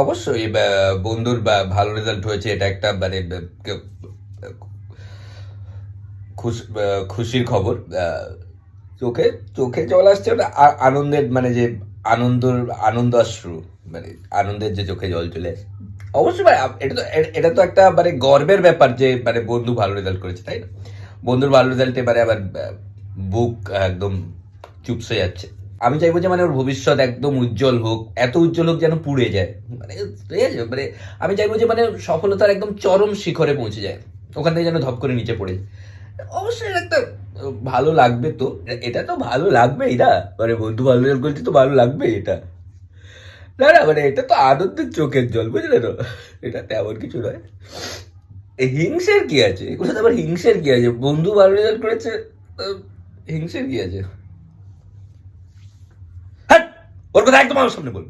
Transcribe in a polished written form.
অবশ্যই বন্ধুর ভালো রেজাল্ট হয়েছে, এটা একটা মানে খুশির খবর। চোখে চোখে জল আসছে, ওটা আনন্দের, মানে যে আনন্দর আনন্দ অশ্রু, মানে আনন্দের যে চোখে জল চলে আসে। অবশ্যই ভাই, এটা তো একটা মানে গর্বের ব্যাপার যে মানে বন্ধু ভালো রেজাল্ট করেছে, তাই না? বন্ধুর ভালো রেজাল্ট এবারে আবার বুক একদম চুপসে যাচ্ছে। আমি চাইবো যে মানে ওর ভবিষ্যৎ একদম উজ্জ্বল হোক, এত উজ্জ্বল হোক যেন পুড়ে যায়, মানে ঠিক আছে? মানে আমি চাইবো যে মানে সফলতার একদম চরম শিখরে পৌঁছে যায়, ওখান থেকে যেন ধপ করে নিচে পড়ে যায়। অবশ্যই এটা একটা ভালো লাগবে তো, এটা তো ভালো লাগবেই না, মানে বন্ধু ভালো রেজাল্ট করছে তো ভালো লাগবে এটা। না না, মানে এটা তো আনন্দের চোখের জল, বুঝলে তো? এটা তেমন কিছু নয়। হিংসের কি আছে এগুলো? আবার হিংসের কি আছে? বন্ধু ভালো রেজাল্ট করেছে, আহ, হিংসের কি আছে? হ্যাঁ, ওর কথা একদম আমার সামনে বল।